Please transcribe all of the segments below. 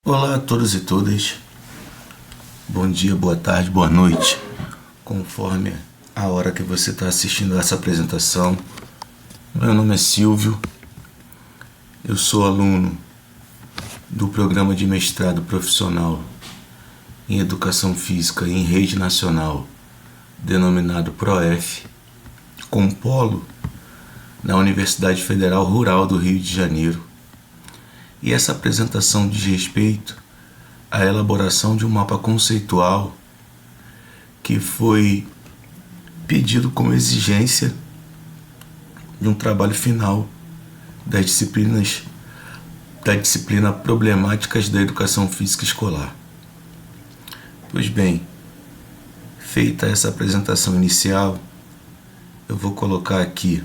Olá a todos e todas, bom dia, boa tarde, boa noite, conforme a hora que você está assistindo essa apresentação. Meu nome é Silvio, eu sou aluno do programa de mestrado profissional em Educação Física em Rede Nacional, denominado PROEF, com polo na Universidade Federal Rural do Rio de Janeiro. E essa apresentação diz respeito à elaboração de um mapa conceitual que foi pedido como exigência de um trabalho final da disciplina Problemáticas da Educação Física Escolar. Pois bem, feita essa apresentação inicial, eu vou colocar aqui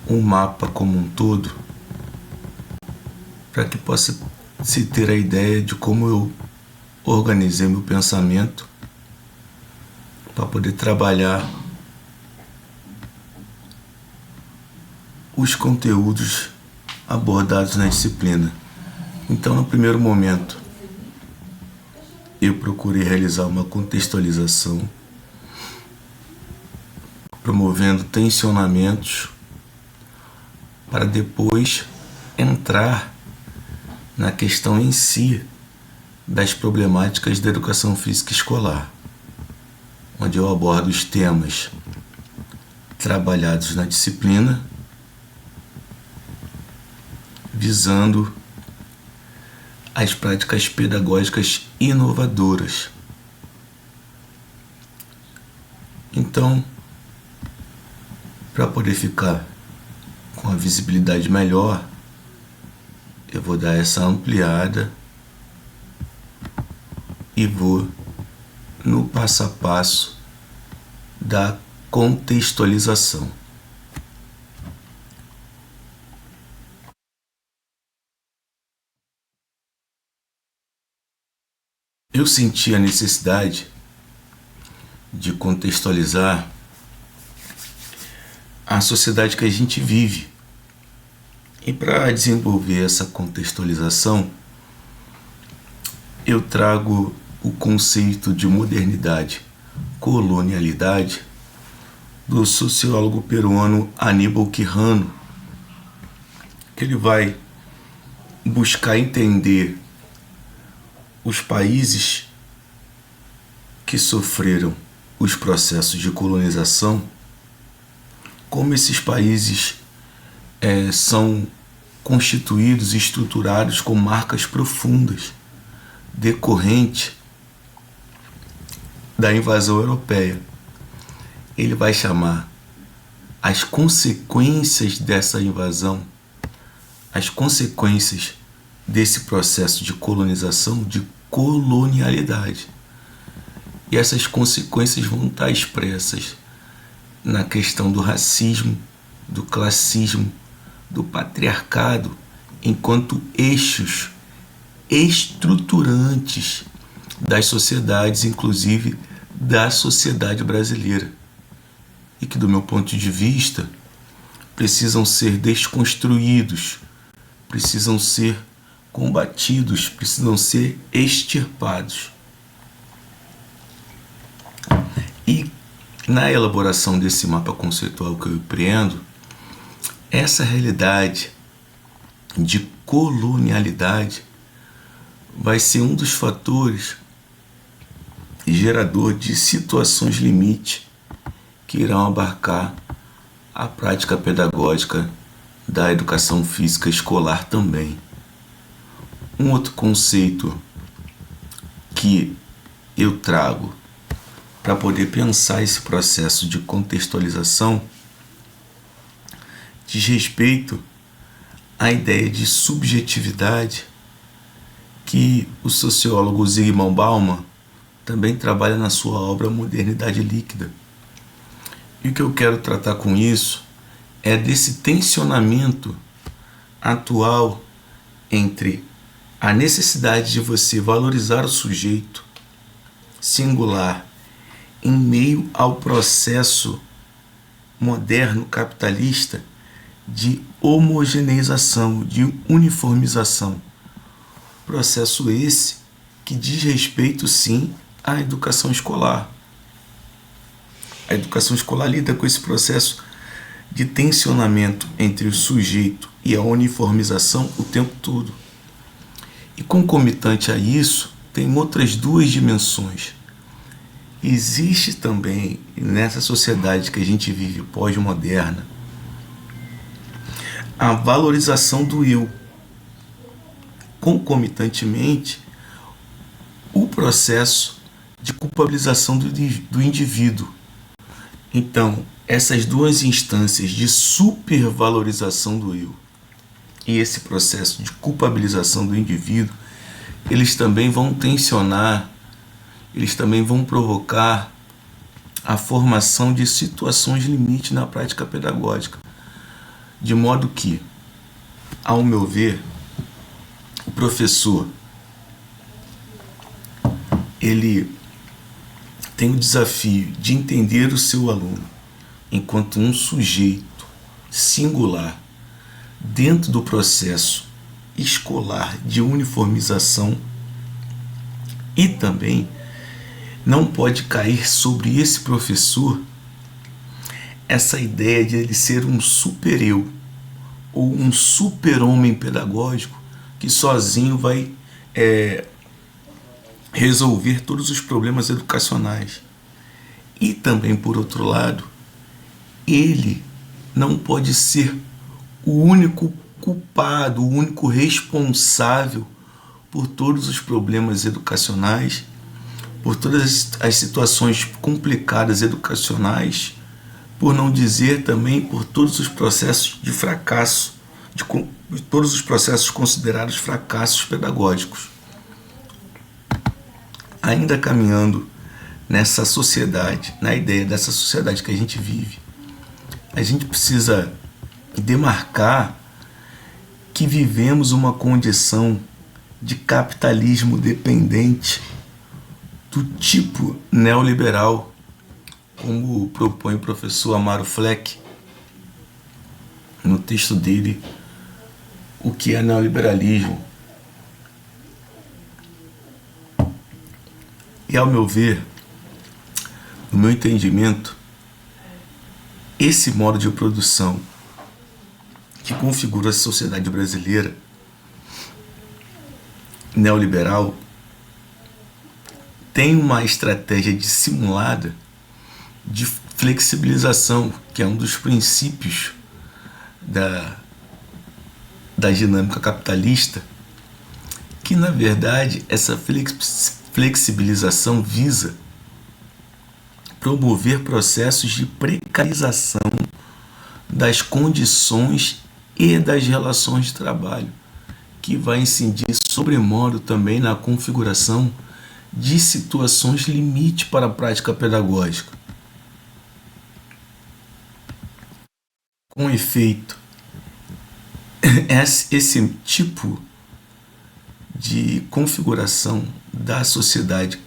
um mapa como um todo para que possa se ter a ideia de como eu organizei meu pensamento para poder trabalhar os conteúdos abordados na disciplina. Então, no primeiro momento, eu procurei realizar uma contextualização, promovendo tensionamentos, para depois entrar na questão em si das problemáticas da educação física escolar, onde eu abordo os temas trabalhados na disciplina, visando as práticas pedagógicas inovadoras. Então, para poder ficar com a visibilidade melhor, eu vou dar essa ampliada e vou no passo a passo da contextualização. Eu senti a necessidade de contextualizar a sociedade que a gente vive. E para desenvolver essa contextualização, eu trago o conceito de modernidade, colonialidade, do sociólogo peruano Aníbal Quijano, que ele vai buscar entender os países que sofreram os processos de colonização, como esses países são constituídos e estruturados com marcas profundas decorrente da invasão europeia. Ele vai chamar as consequências dessa invasão, as consequências desse processo de colonização, de colonialidade. E essas consequências vão estar expressas na questão do racismo, do classismo, do patriarcado, enquanto eixos estruturantes das sociedades, inclusive da sociedade brasileira, e que, do meu ponto de vista, precisam ser desconstruídos, precisam ser combatidos, precisam ser extirpados. E na elaboração desse mapa conceitual que eu empreendo, essa realidade de colonialidade vai ser um dos fatores gerador de situações limite que irão abarcar a prática pedagógica da educação física escolar também. Um outro conceito que eu trago para poder pensar esse processo de contextualização diz respeito à ideia de subjetividade que o sociólogo Zygmunt Bauman também trabalha na sua obra Modernidade Líquida. E o que eu quero tratar com isso é desse tensionamento atual entre a necessidade de você valorizar o sujeito singular em meio ao processo moderno capitalista de homogeneização, de uniformização, Processo esse que diz respeito, sim, à educação escolar. A educação escolar lida com esse processo de tensionamento entre o sujeito e a uniformização o tempo todo. E concomitante a isso, tem outras duas dimensões. Existe também, nessa sociedade que a gente vive pós-moderna, a valorização do eu. Concomitantemente, o processo de culpabilização do indivíduo. Então, essas duas instâncias de supervalorização do eu e esse processo de culpabilização do indivíduo, eles também vão tensionar, eles também vão provocar a formação de situações limite na prática pedagógica. De modo que, ao meu ver, o professor, ele tem o desafio de entender o seu aluno enquanto um sujeito singular dentro do processo escolar de uniformização e também não pode cair sobre esse professor essa ideia de ele ser um super-eu ou um super-homem pedagógico que sozinho vai resolver todos os problemas educacionais. E também, por outro lado, ele não pode ser o único culpado, o único responsável por todos os problemas educacionais, por todas as situações complicadas educacionais, por não dizer também por todos os processos de fracasso, de todos os processos considerados fracassos pedagógicos. Ainda caminhando nessa sociedade, na ideia dessa sociedade que a gente vive, a gente precisa demarcar que vivemos uma condição de capitalismo dependente do tipo neoliberal, como propõe o professor Amaro Fleck no texto dele, O que é neoliberalismo? E, ao meu ver, no meu entendimento, esse modo de produção que configura a sociedade brasileira neoliberal tem uma estratégia dissimulada de flexibilização, que é um dos princípios da dinâmica capitalista, que, na verdade, essa flexibilização visa promover processos de precarização das condições e das relações de trabalho, que vai incidir sobremodo também na configuração de situações limite para a prática pedagógica. Com efeito, esse tipo de configuração da sociedade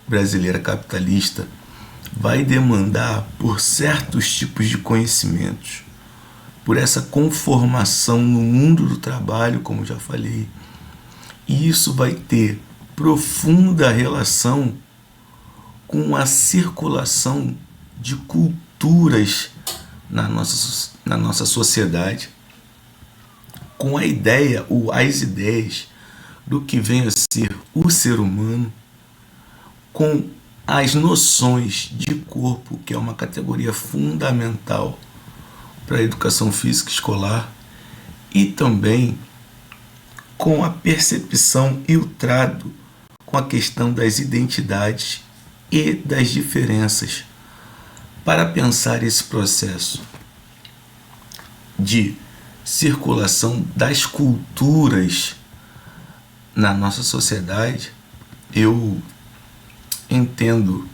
brasileira capitalista vai demandar por certos tipos de conhecimentos, por essa conformação no mundo do trabalho, como já falei, e isso vai ter profunda relação com a circulação de culturas na nossa sociedade, com a ideia ou as ideias do que vem a ser o ser humano, com as noções de corpo, que é uma categoria fundamental para a educação física escolar, e também com a percepção e o trato com a questão das identidades e das diferenças, para pensar esse processo de circulação das culturas na nossa sociedade. Eu entendo,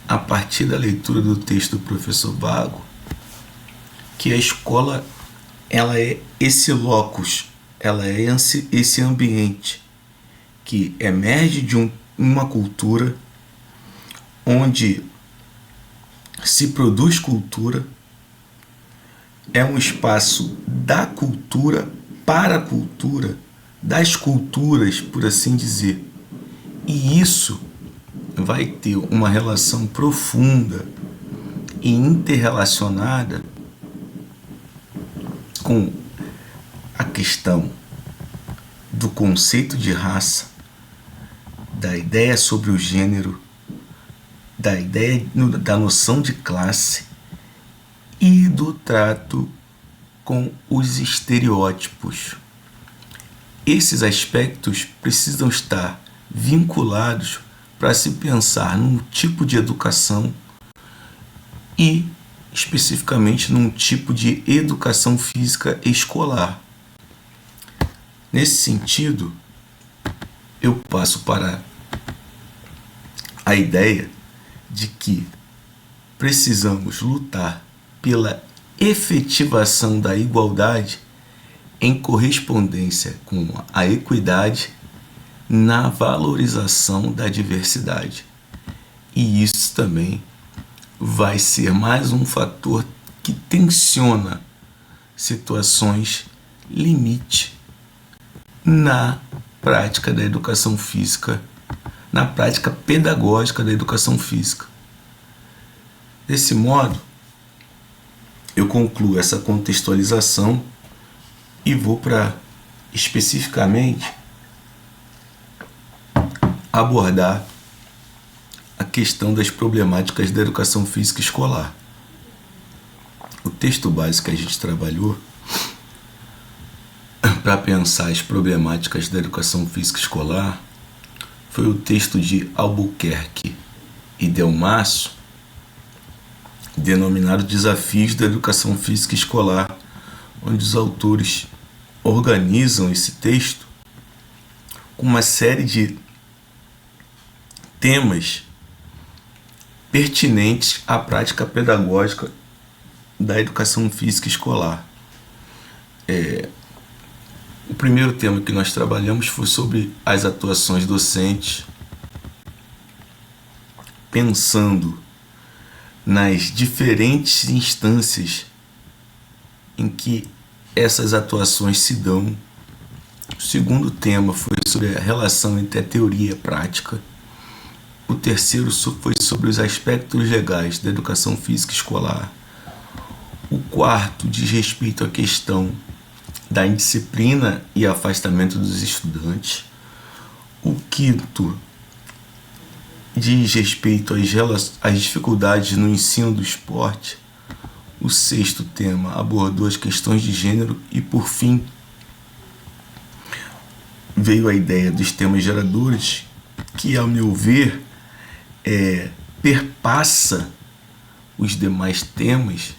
a partir da leitura do texto do professor Vago, que a escola, ela é esse locus, ela é esse ambiente que emerge de uma cultura onde se produz cultura, é um espaço da cultura para a cultura, das culturas, por assim dizer. E isso vai ter uma relação profunda e interrelacionada com a questão do conceito de raça, da ideia sobre o gênero, da ideia da noção de classe e do trato com os estereótipos. Esses aspectos precisam estar vinculados para se pensar num tipo de educação e especificamente num tipo de educação física escolar. Nesse sentido, eu passo para a ideia de que precisamos lutar pela efetivação da igualdade em correspondência com a equidade na valorização da diversidade. E isso também vai ser mais um fator que tensiona situações limite na prática da educação física, na prática pedagógica da educação física. Desse modo, eu concluo essa contextualização e vou para especificamente abordar a questão das problemáticas da educação física escolar. O texto básico que a gente trabalhou para pensar as problemáticas da educação física escolar foi o texto de Albuquerque e Delmasso, denominado Desafios da Educação Física Escolar, onde os autores organizam esse texto com uma série de temas pertinentes à prática pedagógica da educação física escolar. O primeiro tema que nós trabalhamos foi sobre as atuações docentes, pensando nas diferentes instâncias em que essas atuações se dão. O segundo tema foi sobre a relação entre a teoria e a prática. O terceiro foi sobre os aspectos legais da educação física escolar. O quarto diz respeito à questão da indisciplina e afastamento dos estudantes. O quinto diz respeito às dificuldades no ensino do esporte. O sexto tema abordou as questões de gênero e, por fim, veio a ideia dos temas geradores, que, ao meu ver, perpassa os demais temas,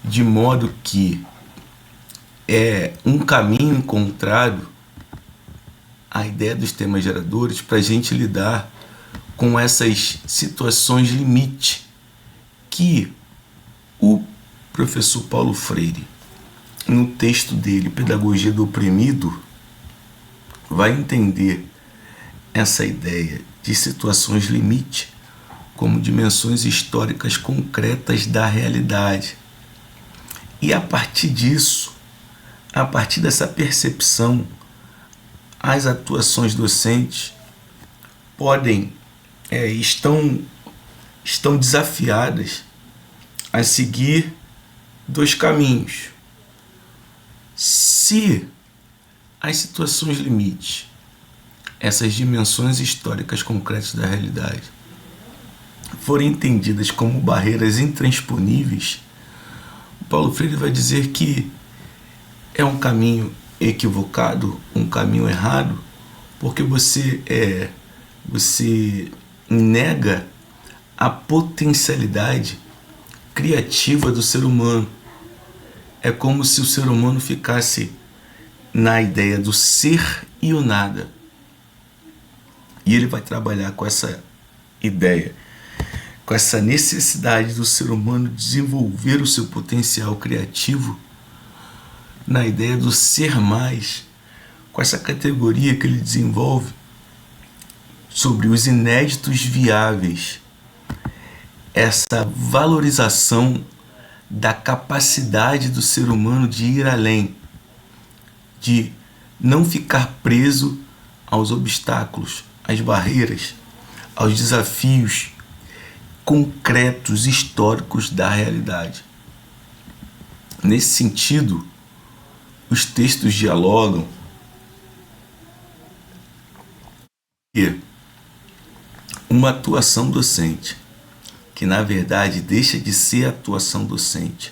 de modo que é um caminho encontrado a ideia dos temas geradores para a gente lidar com essas situações limite que o professor Paulo Freire, no texto dele, Pedagogia do Oprimido, vai entender essa ideia de situações limite como dimensões históricas concretas da realidade. E a partir disso, a partir dessa percepção, as atuações docentes estão desafiadas a seguir dois caminhos. Se as situações limite, essas dimensões históricas concretas da realidade, forem entendidas como barreiras intransponíveis, Paulo Freire vai dizer que é um caminho equivocado, um caminho errado, porque você nega a potencialidade criativa do ser humano. É como se o ser humano ficasse na ideia do ser e o nada. E ele vai trabalhar com essa ideia, com essa necessidade do ser humano desenvolver o seu potencial criativo na ideia do ser mais, com essa categoria que ele desenvolve sobre os inéditos viáveis, essa valorização da capacidade do ser humano de ir além, de não ficar preso aos obstáculos, às barreiras, aos desafios concretos, históricos da realidade. Nesse sentido, os textos dialogam que uma atuação docente, que na verdade deixa de ser atuação docente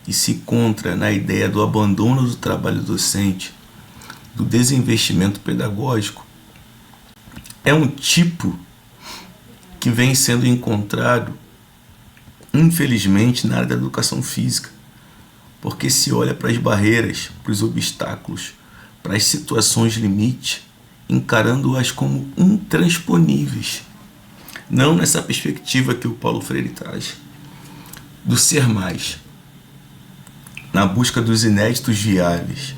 e se encontra na ideia do abandono do trabalho docente, do desinvestimento pedagógico, é um tipo que vem sendo encontrado, infelizmente, na área da educação física, porque se olha para as barreiras, para os obstáculos, para as situações limite, encarando-as como intransponíveis. Não nessa perspectiva que o Paulo Freire traz, do ser mais, na busca dos inéditos viáveis.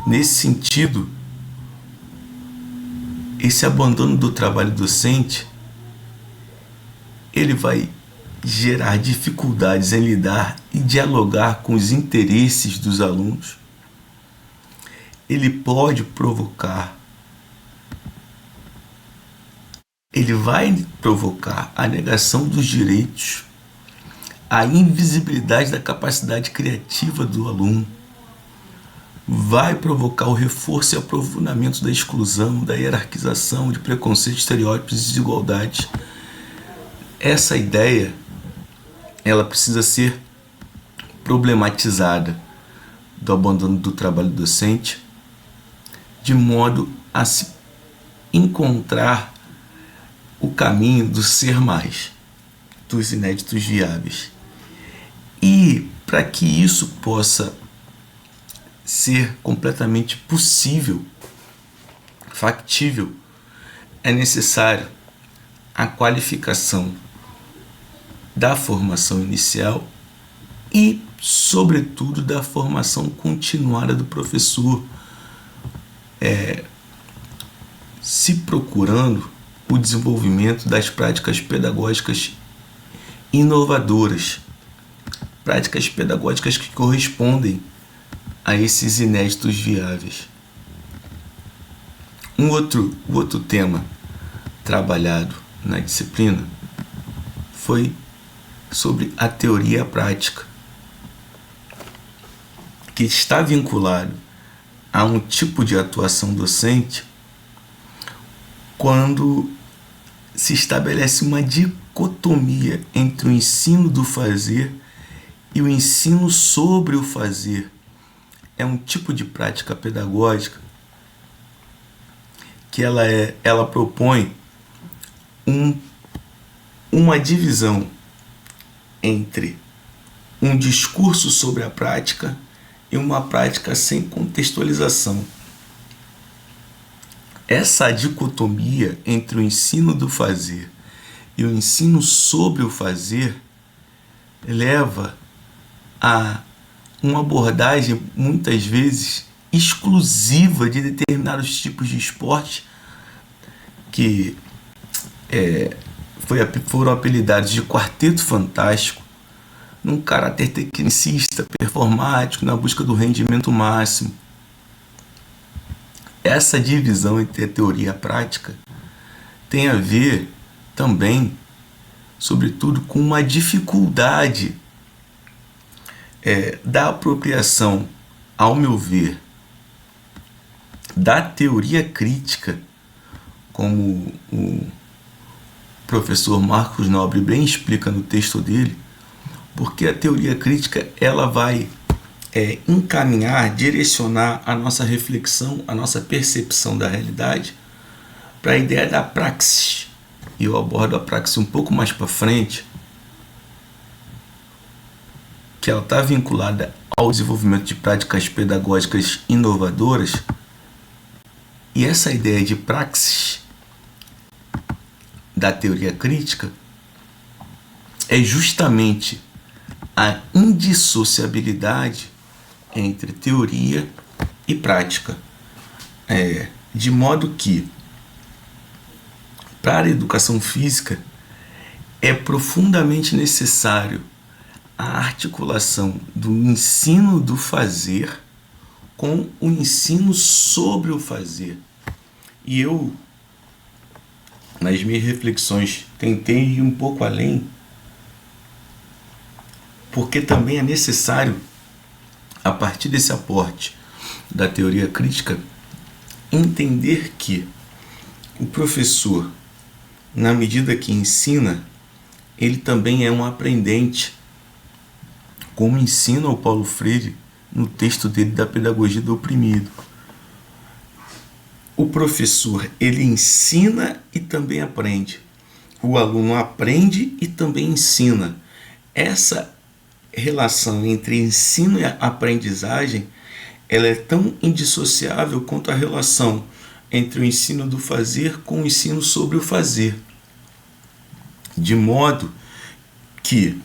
Nesse sentido, esse abandono do trabalho docente, ele vai gerar dificuldades em lidar e dialogar com os interesses dos alunos. Ele pode provocar, ele vai provocar a negação dos direitos, a invisibilidade da capacidade criativa do aluno, vai provocar o reforço e aprofundamento da exclusão, da hierarquização, de preconceitos, estereótipos e desigualdades. Essa ideia, ela precisa ser problematizada do abandono do trabalho docente, de modo a se encontrar o caminho do ser mais, dos inéditos viáveis. E para que isso possa ser completamente possível, factível, é necessário a qualificação da formação inicial e, sobretudo, da formação continuada do professor, se procurando o desenvolvimento das práticas pedagógicas inovadoras, práticas pedagógicas que correspondem a esses inéditos viáveis. Um outro tema trabalhado na disciplina foi sobre a teoria e a prática, que está vinculado a um tipo de atuação docente quando se estabelece uma dicotomia entre o ensino do fazer e o ensino sobre o fazer. É um tipo de prática pedagógica que ela propõe uma divisão entre um discurso sobre a prática e uma prática sem contextualização. Essa dicotomia entre o ensino do fazer e o ensino sobre o fazer leva a uma abordagem muitas vezes exclusiva de determinados tipos de esporte que foram apelidados de quarteto fantástico, num caráter tecnicista, performático, na busca do rendimento máximo. Essa divisão entre a teoria e a prática tem a ver também, sobretudo, com uma dificuldade da apropriação, ao meu ver, da teoria crítica, como o professor Marcos Nobre bem explica no texto dele, porque a teoria crítica ela vai encaminhar, direcionar a nossa reflexão, a nossa percepção da realidade para a ideia da praxis. E eu abordo a praxis um pouco mais para frente, que ela está vinculada ao desenvolvimento de práticas pedagógicas inovadoras. E essa ideia de praxis da teoria crítica é justamente a indissociabilidade entre teoria e prática, de modo que para a educação física é profundamente necessário a articulação do ensino do fazer com o ensino sobre o fazer. E eu, nas minhas reflexões, tentei ir um pouco além, porque também é necessário, a partir desse aporte da teoria crítica, entender que o professor, na medida que ensina, ele também é um aprendente, como ensina o Paulo Freire no texto dele da Pedagogia do Oprimido. O professor, ele ensina e também aprende. O aluno aprende e também ensina. Essa relação entre ensino e aprendizagem, ela é tão indissociável quanto a relação entre o ensino do fazer com o ensino sobre o fazer. De modo que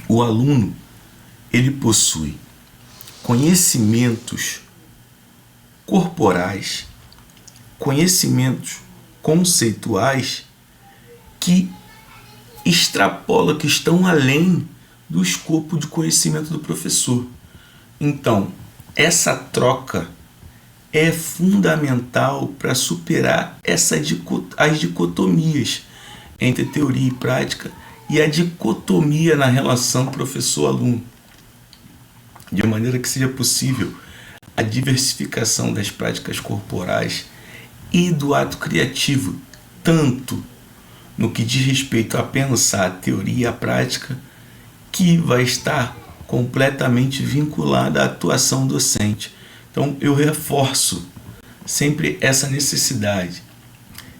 o aluno, ele possui conhecimentos corporais, conhecimentos conceituais que extrapolam, que estão além do escopo de conhecimento do professor. Então, essa troca é fundamental para superar as dicotomias entre teoria e prática e a dicotomia na relação professor-aluno, de maneira que seja possível a diversificação das práticas corporais e do ato criativo, tanto no que diz respeito a pensar a teoria e a prática, que vai estar completamente vinculada à atuação docente. Então, eu reforço sempre essa necessidade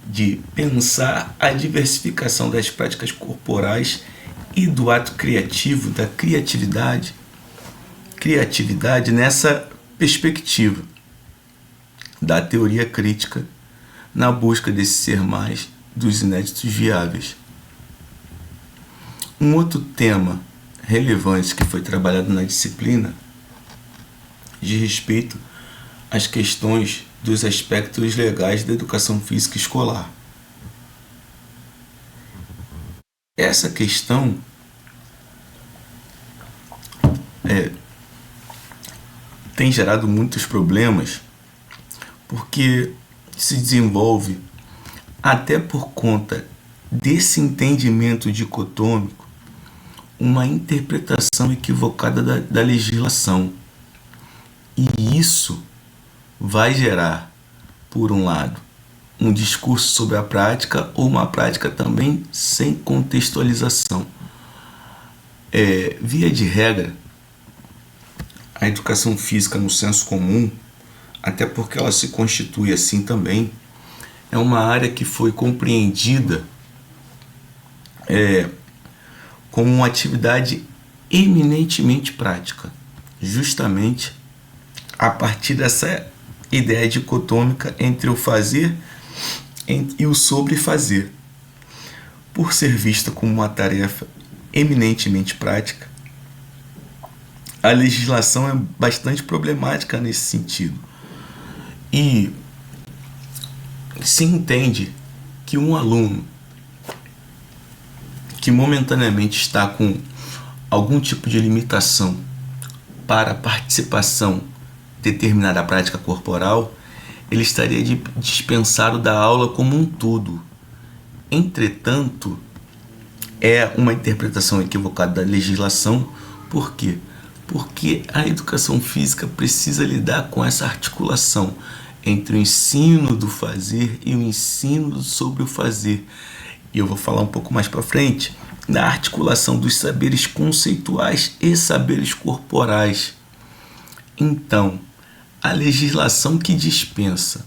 de pensar a diversificação das práticas corporais e do ato criativo, da criatividade nessa perspectiva da teoria crítica, na busca desse ser mais dos inéditos viáveis. Um outro tema relevante que foi trabalhado na disciplina diz respeito às questões dos aspectos legais da educação física escolar. Essa questão tem gerado muitos problemas, porque se desenvolve até por conta desse entendimento dicotômico uma interpretação equivocada da legislação. E isso vai gerar, por um lado, um discurso sobre a prática ou uma prática também sem contextualização. Via de regra, a educação física no senso comum, até porque ela se constitui assim também, é uma área que foi compreendida como uma atividade eminentemente prática, justamente a partir dessa ideia dicotômica entre o fazer e o sobre-fazer. Por ser vista como uma tarefa eminentemente prática, a legislação é bastante problemática nesse sentido. E se entende que um aluno que momentaneamente está com algum tipo de limitação para a participação determinada prática corporal, ele estaria dispensado da aula como um todo. Entretanto, é uma interpretação equivocada da legislação. Por quê? Porque a educação física precisa lidar com essa articulação entre o ensino do fazer e o ensino sobre o fazer. E eu vou falar um pouco mais para frente da articulação dos saberes conceituais e saberes corporais. Então, a legislação que dispensa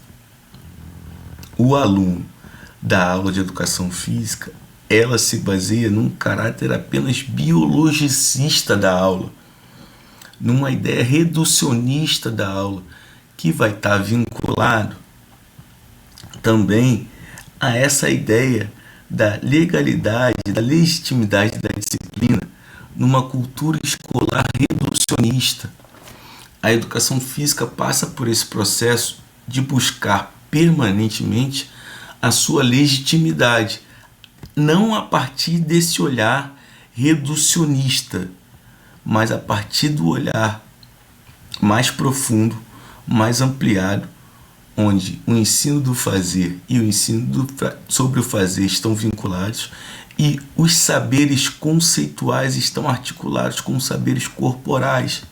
o aluno da aula de educação física, ela se baseia num caráter apenas biologicista da aula, numa ideia reducionista da aula, que vai estar vinculado também a essa ideia da legalidade, da legitimidade da disciplina, numa cultura escolar reducionista. A educação física passa por esse processo de buscar permanentemente a sua legitimidade, não a partir desse olhar reducionista, mas a partir do olhar mais profundo, mais ampliado, onde o ensino do fazer e o ensino sobre o fazer estão vinculados e os saberes conceituais estão articulados com os saberes corporais,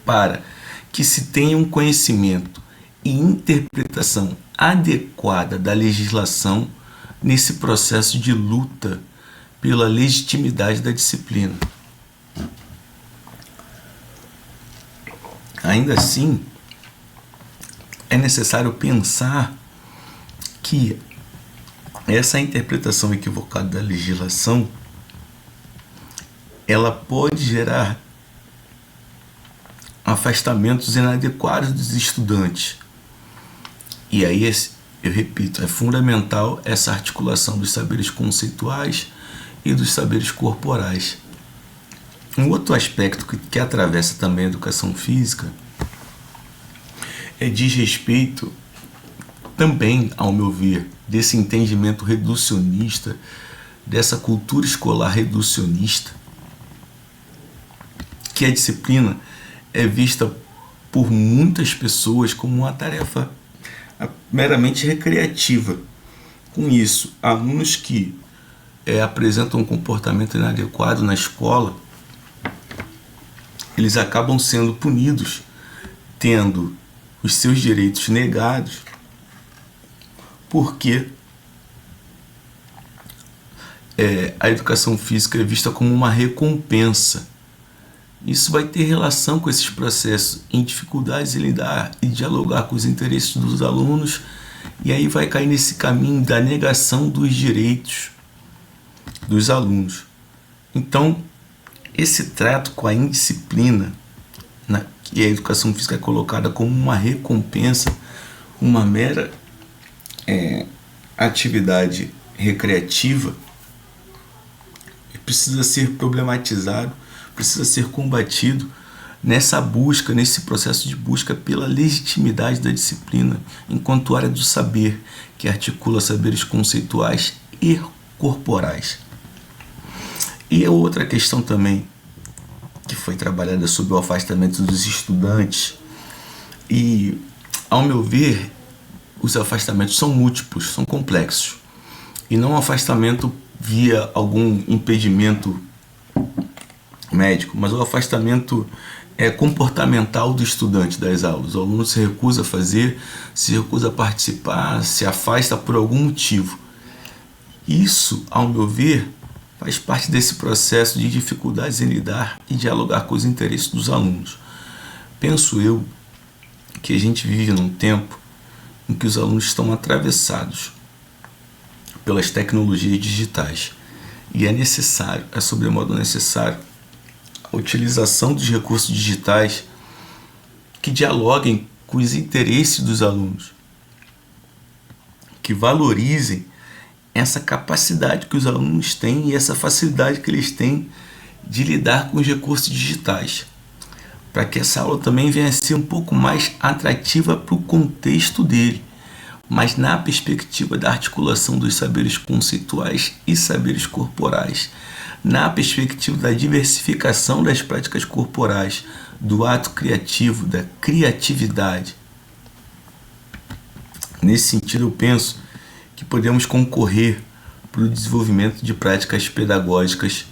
para que se tenha um conhecimento e interpretação adequada da legislação nesse processo de luta pela legitimidade da disciplina. Ainda assim, é necessário pensar que essa interpretação equivocada da legislação, ela pode gerar afastamentos inadequados dos estudantes. E aí, eu repito, é fundamental essa articulação dos saberes conceituais e dos saberes corporais. Um outro aspecto que atravessa também a educação física diz respeito também, ao meu ver, desse entendimento reducionista, dessa cultura escolar reducionista, que a disciplina é vista por muitas pessoas como uma tarefa meramente recreativa. Com isso, alunos que apresentam um comportamento inadequado na escola, eles acabam sendo punidos, tendo os seus direitos negados, porque a educação física é vista como uma recompensa. Isso vai ter relação com esses processos em dificuldades em lidar e dialogar com os interesses dos alunos, e aí vai cair nesse caminho da negação dos direitos dos alunos. Então, esse trato com a indisciplina, que a educação física é colocada como uma recompensa, uma mera atividade recreativa, precisa ser problematizado, precisa ser combatido nessa busca, nesse processo de busca pela legitimidade da disciplina, enquanto área do saber, que articula saberes conceituais e corporais. E a outra questão também que foi trabalhada sobre o afastamento dos estudantes, e ao meu ver, os afastamentos são múltiplos, são complexos, e não um afastamento via algum impedimento médico, mas o afastamento comportamental do estudante das aulas. O aluno se recusa a fazer, se recusa a participar, se afasta por algum motivo. Isso, ao meu ver, faz parte desse processo de dificuldades em lidar e dialogar com os interesses dos alunos. Penso eu que a gente vive num tempo em que os alunos estão atravessados pelas tecnologias digitais, e é sobremodo necessário a utilização dos recursos digitais que dialoguem com os interesses dos alunos, que valorizem essa capacidade que os alunos têm e essa facilidade que eles têm de lidar com os recursos digitais, para que essa aula também venha a ser um pouco mais atrativa para o contexto dele, mas na perspectiva da articulação dos saberes conceituais e saberes corporais, na perspectiva da diversificação das práticas corporais, do ato criativo, da criatividade. Nesse sentido, eu penso que podemos concorrer para o desenvolvimento de práticas pedagógicas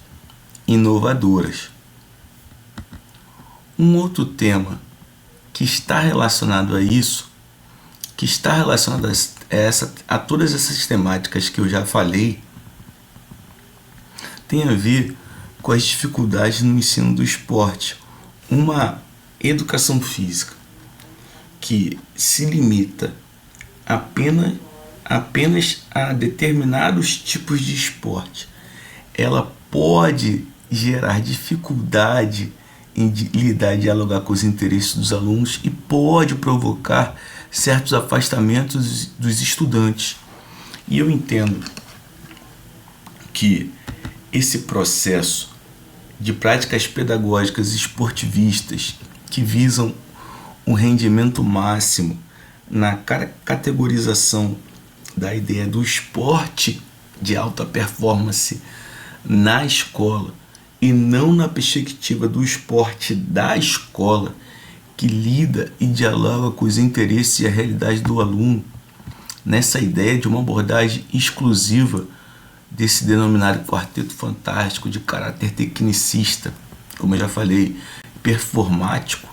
inovadoras. Um outro tema que está relacionado a isso, que está relacionado a todas essas temáticas que eu já falei, tem a ver com as dificuldades no ensino do esporte. Uma educação física que se limita apenas a determinados tipos de esporte, ela pode gerar dificuldade em lidar e dialogar com os interesses dos alunos e pode provocar certos afastamentos dos estudantes. E eu entendo que esse processo de práticas pedagógicas esportivistas que visam um rendimento máximo na categorização da ideia do esporte de alta performance na escola e não na perspectiva do esporte da escola, que lida e dialoga com os interesses e a realidade do aluno, nessa ideia de uma abordagem exclusiva desse denominado quarteto fantástico de caráter tecnicista, como eu já falei, performático,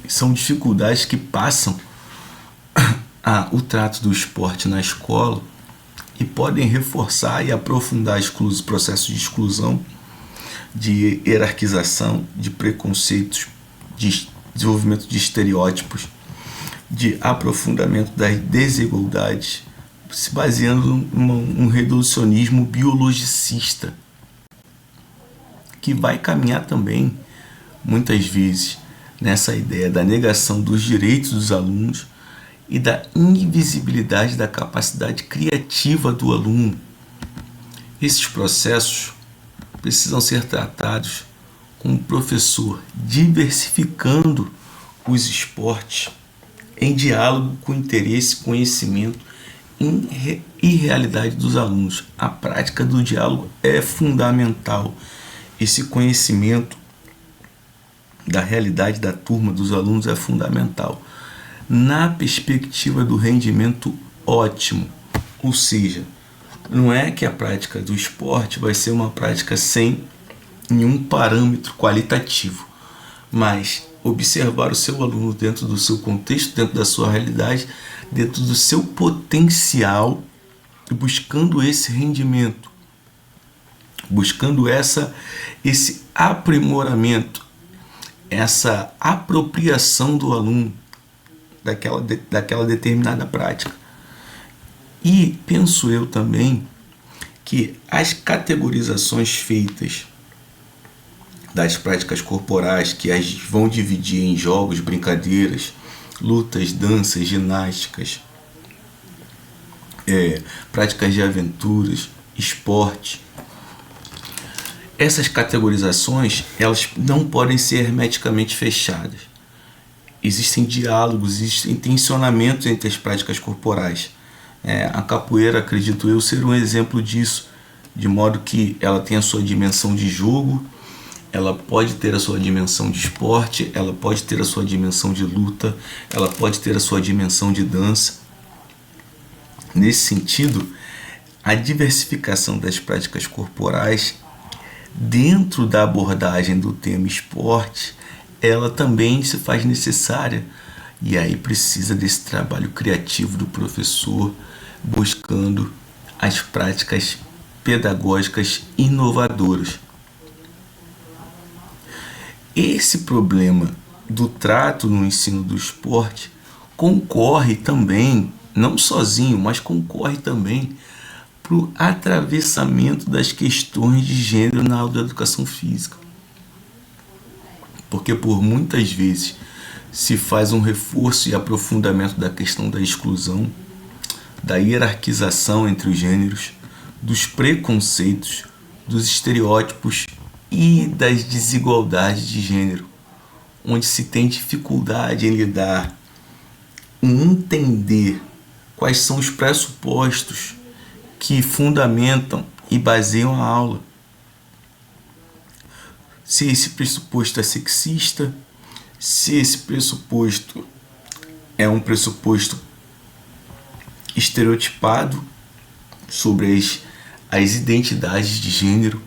são dificuldades que passam o trato do esporte na escola e podem reforçar e aprofundar os processos de exclusão, de hierarquização, de preconceitos, de desenvolvimento de estereótipos, de aprofundamento das desigualdades, se baseando num reducionismo biologicista, que vai caminhar também, muitas vezes, nessa ideia da negação dos direitos dos alunos e da invisibilidade da capacidade criativa do aluno. Esses processos precisam ser tratados com o professor diversificando os esportes em diálogo com interesse, conhecimento e realidade dos alunos. A prática do diálogo é fundamental. Esse conhecimento da realidade da turma, dos alunos, é fundamental na perspectiva do rendimento ótimo. Ou seja, não é que a prática do esporte vai ser uma prática sem nenhum parâmetro qualitativo, mas observar o seu aluno dentro do seu contexto, dentro da sua realidade, dentro do seu potencial, buscando esse rendimento, buscando esse aprimoramento, essa apropriação do aluno daquela determinada prática. E penso eu também que as categorizações feitas das práticas corporais, que as vão dividir em jogos, brincadeiras, lutas, danças, ginásticas, práticas de aventuras, esporte. Essas categorizações, elas não podem ser hermeticamente fechadas. Existem diálogos, existem tensionamentos entre as práticas corporais. A capoeira, acredito eu, ser um exemplo disso, de modo que ela tem a sua dimensão de jogo, ela pode ter a sua dimensão de esporte, ela pode ter a sua dimensão de luta, ela pode ter a sua dimensão de dança. Nesse sentido, a diversificação das práticas corporais dentro da abordagem do tema esporte, ela também se faz necessária, e aí precisa desse trabalho criativo do professor, buscando as práticas pedagógicas inovadoras. Esse problema do trato no ensino do esporte concorre também, não sozinho, mas concorre também para o atravessamento das questões de gênero na aula da educação física. Porque por muitas vezes se faz um reforço e aprofundamento da questão da exclusão, da hierarquização entre os gêneros, dos preconceitos, dos estereótipos e das desigualdades de gênero, onde se tem dificuldade em lidar, em entender quais são os pressupostos que fundamentam e baseiam a aula. Se esse pressuposto é sexista, se esse pressuposto é um pressuposto estereotipado sobre as identidades de gênero,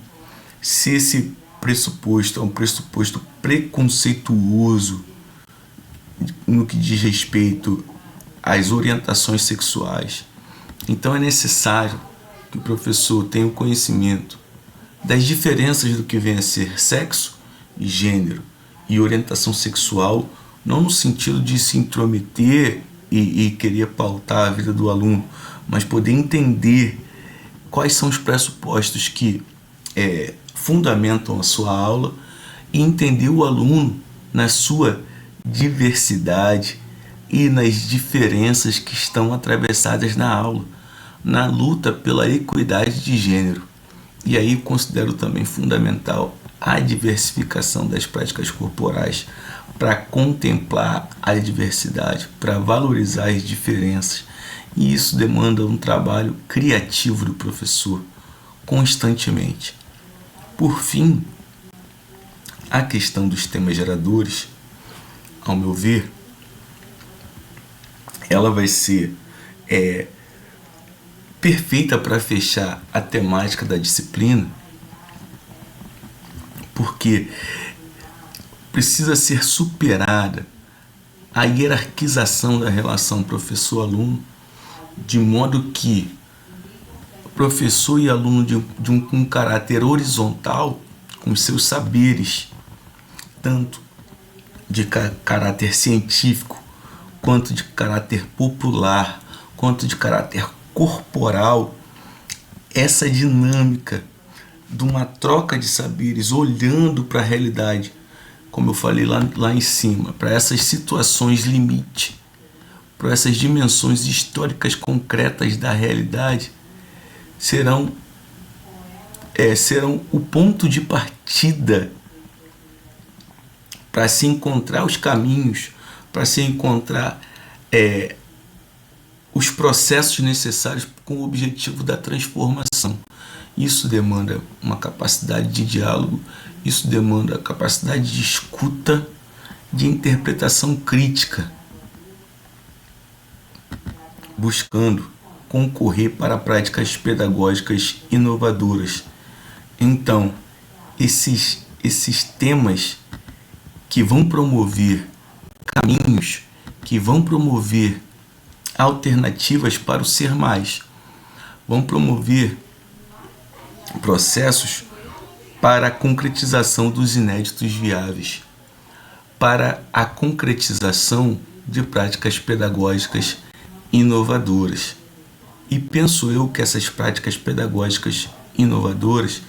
se esse pressuposto é um pressuposto preconceituoso no que diz respeito às orientações sexuais. Então é necessário que o professor tenha o conhecimento das diferenças do que vem a ser sexo e gênero e orientação sexual, não no sentido de se intrometer e querer pautar a vida do aluno, mas poder entender quais são os pressupostos que fundamentam a sua aula e entender o aluno na sua diversidade e nas diferenças que estão atravessadas na aula, na luta pela equidade de gênero. E aí considero também fundamental a diversificação das práticas corporais para contemplar a diversidade, para valorizar as diferenças. E isso demanda um trabalho criativo do professor constantemente. Por fim, a questão dos temas geradores, ao meu ver, ela vai ser perfeita para fechar a temática da disciplina, porque precisa ser superada a hierarquização da relação professor-aluno, de modo que professor e aluno de um caráter horizontal, com seus saberes, tanto de caráter científico, quanto de caráter popular, quanto de caráter corporal, essa dinâmica de uma troca de saberes, olhando para a realidade, como eu falei lá em cima, para essas situações limite, para essas dimensões históricas concretas da realidade, serão o ponto de partida para se encontrar os caminhos, para se encontrar os processos necessários com o objetivo da transformação. Isso demanda uma capacidade de diálogo, isso demanda a capacidade de escuta, de interpretação crítica, buscando concorrer para práticas pedagógicas inovadoras. Então, esses temas que vão promover caminhos, que vão promover alternativas para o ser mais, vão promover processos para a concretização dos inéditos viáveis, para a concretização de práticas pedagógicas inovadoras. E penso eu que essas práticas pedagógicas inovadoras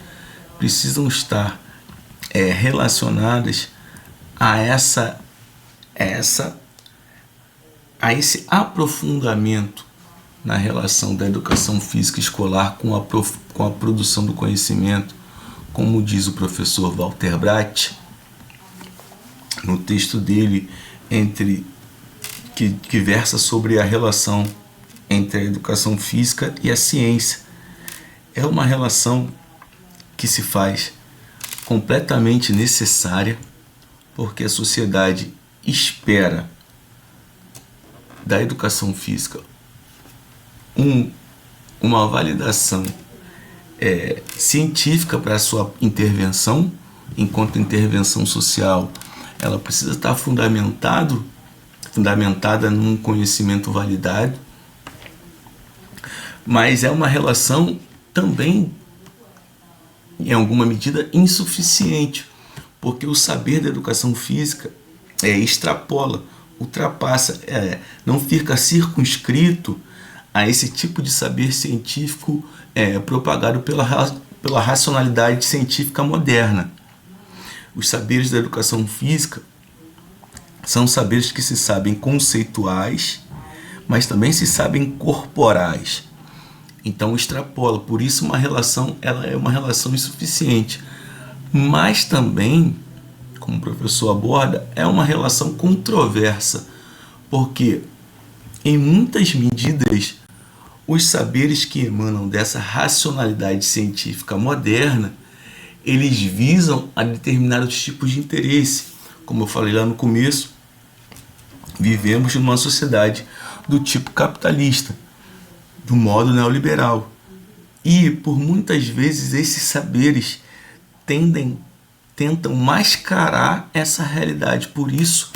precisam estar relacionadas a esse aprofundamento na relação da educação física escolar com a produção do conhecimento, como diz o professor Walter Bratt, no texto dele, que versa sobre a relação entre a educação física e a ciência. É uma relação que se faz completamente necessária, porque a sociedade espera da educação física uma validação científica para a sua intervenção, enquanto intervenção social ela precisa estar fundamentada num conhecimento validado, mas é uma relação também, em alguma medida, insuficiente, porque o saber da educação física extrapola, ultrapassa, não fica circunscrito a esse tipo de saber científico propagado pela racionalidade científica moderna. Os saberes da educação física são saberes que se sabem conceituais, mas também se sabem corporais. Então extrapola, por isso ela é uma relação insuficiente. Mas também, como o professor aborda, é uma relação controversa, porque em muitas medidas os saberes que emanam dessa racionalidade científica moderna, eles visam a determinados tipos de interesse. Como eu falei lá no começo, vivemos numa sociedade do tipo capitalista, do modo neoliberal. E, por muitas vezes, esses saberes tentam mascarar essa realidade. Por isso,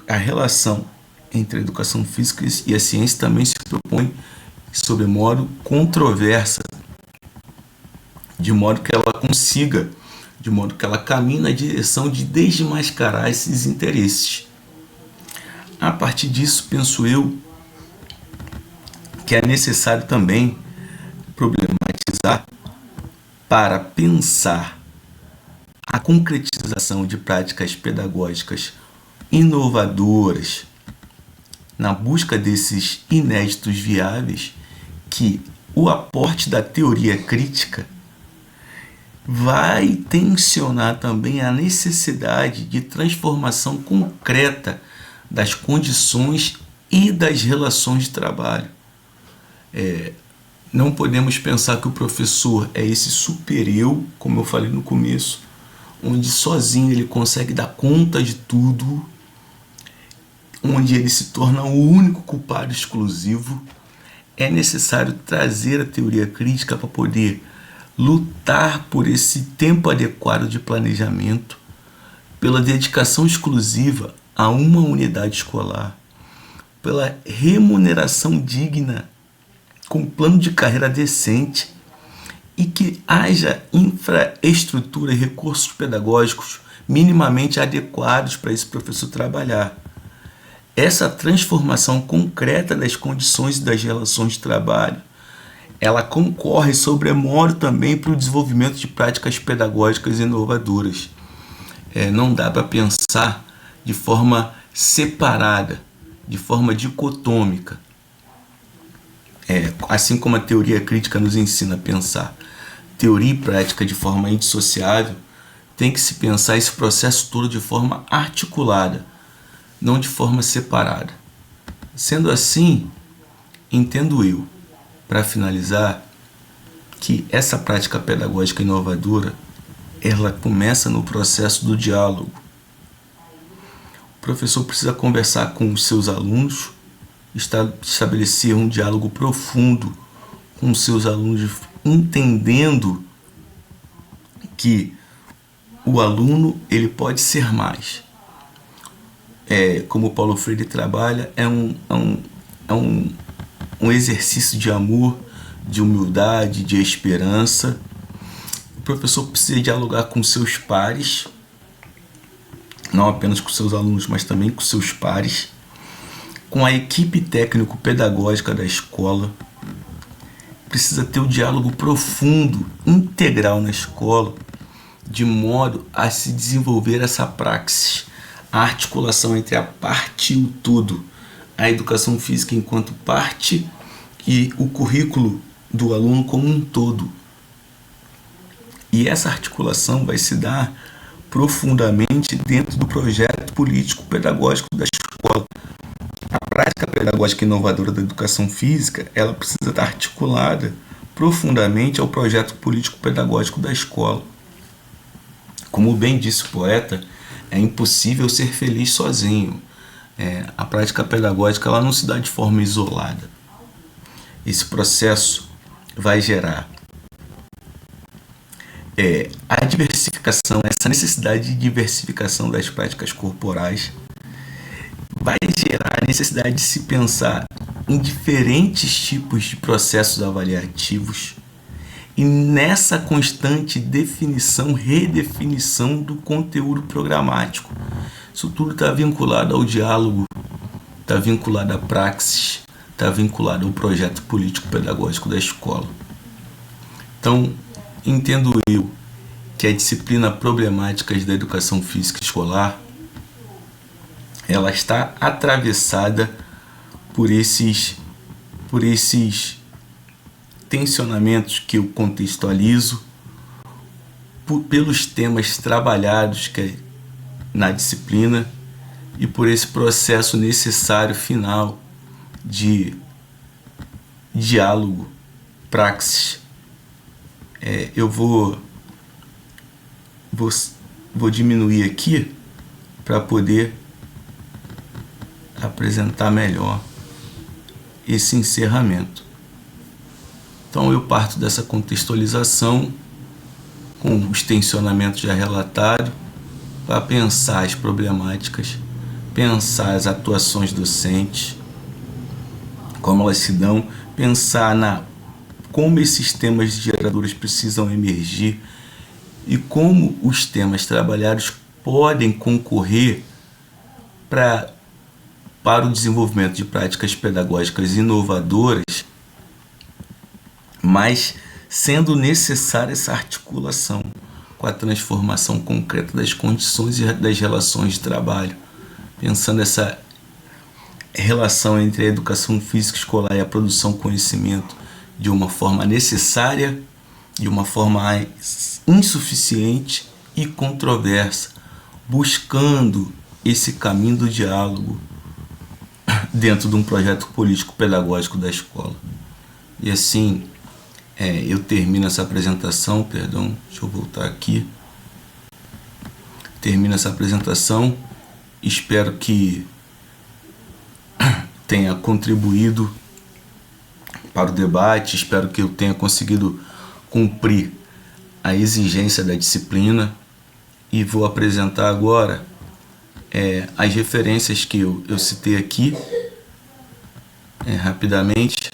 a relação entre a educação física e a ciência também se propõe sobremodo controversa, de modo que ela caminhe na direção de desmascarar esses interesses. A partir disso, penso eu que é necessário também problematizar para pensar a concretização de práticas pedagógicas inovadoras na busca desses inéditos viáveis, que o aporte da teoria crítica vai tensionar também a necessidade de transformação concreta das condições e das relações de trabalho. Não podemos pensar que o professor é esse super-eu, como eu falei no começo, onde sozinho ele consegue dar conta de tudo, onde ele se torna o único culpado exclusivo. É necessário trazer a teoria crítica para poder lutar por esse tempo adequado de planejamento, pela dedicação exclusiva a uma unidade escolar, pela remuneração digna, com plano de carreira decente e que haja infraestrutura e recursos pedagógicos minimamente adequados para esse professor trabalhar. Essa transformação concreta das condições e das relações de trabalho, ela concorre sobremodo também para o desenvolvimento de práticas pedagógicas inovadoras. Não dá para pensar de forma separada, de forma dicotômica. Assim como a teoria crítica nos ensina a pensar teoria e prática de forma indissociável, tem que se pensar esse processo todo de forma articulada, não de forma separada. Sendo assim, entendo eu, para finalizar, que essa prática pedagógica inovadora, ela começa no processo do diálogo. O professor precisa conversar com os seus alunos, estabelecer um diálogo profundo com os seus alunos, entendendo que o aluno ele pode ser mais. Como o Paulo Freire trabalha, é um exercício de amor, de humildade, de esperança. O professor precisa dialogar com seus pares, não apenas com seus alunos, mas também com seus pares, com a equipe técnico-pedagógica da escola. Precisa ter um diálogo profundo, integral na escola, de modo a se desenvolver essa praxis, a articulação entre a parte e o todo, a educação física enquanto parte e o currículo do aluno como um todo. E essa articulação vai se dar profundamente dentro do projeto político-pedagógico da escola. A prática pedagógica inovadora da educação física, ela precisa estar articulada profundamente ao projeto político-pedagógico da escola. Como bem disse o poeta, é impossível ser feliz sozinho. A prática pedagógica ela não se dá de forma isolada. Esse processo vai gerar a diversificação, essa necessidade de diversificação das práticas corporais, vai gerar a necessidade de se pensar em diferentes tipos de processos avaliativos e nessa constante definição, redefinição do conteúdo programático. Isso tudo está vinculado ao diálogo, está vinculado à praxis, está vinculado ao projeto político-pedagógico da escola. Então, entendo eu que a disciplina Problemáticas da Educação Física Escolar, ela está atravessada por esses tensionamentos que eu contextualizo, pelos temas trabalhados na disciplina e por esse processo necessário final de diálogo, praxis. Eu vou diminuir aqui para poder apresentar melhor esse encerramento. Então eu parto dessa contextualização com os tensionamentos já relatados para pensar as problemáticas, pensar as atuações docentes, como elas se dão, pensar como esses temas geradores precisam emergir e como os temas trabalhados podem concorrer para o desenvolvimento de práticas pedagógicas inovadoras, mas sendo necessária essa articulação com a transformação concreta das condições e das relações de trabalho, pensando essa relação entre a educação física escolar e a produção de conhecimento de uma forma necessária, de uma forma insuficiente e controversa, buscando esse caminho do diálogo dentro de um projeto político-pedagógico da escola. E assim, eu termino essa apresentação, perdão, deixa eu voltar aqui. Termino essa apresentação, espero que tenha contribuído para o debate, espero que eu tenha conseguido cumprir a exigência da disciplina e vou apresentar agora as referências que eu citei aqui rapidamente.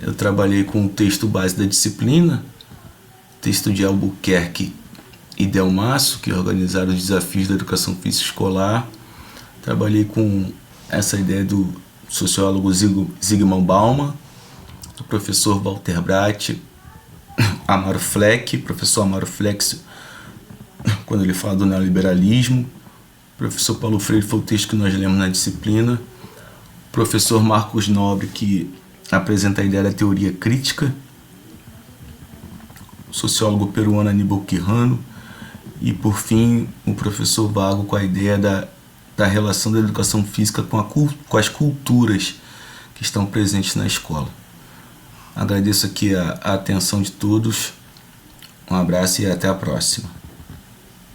Eu trabalhei com o texto base da disciplina, texto de Albuquerque e Delmasso, que organizaram os desafios da educação física escolar. Trabalhei com essa ideia do sociólogo Zygmunt Bauman, do professor Walter Bratt, Amaro Fleck, professor Amaro Fleck, quando ele fala do neoliberalismo. Professor Paulo Freire foi o texto que nós lemos na disciplina. Professor Marcos Nobre, que apresenta a ideia da teoria crítica. Sociólogo peruano Aníbal Quijano. E, por fim, o professor Vago com a ideia da relação da educação física com as culturas que estão presentes na escola. Agradeço aqui a atenção de todos. Um abraço e até a próxima.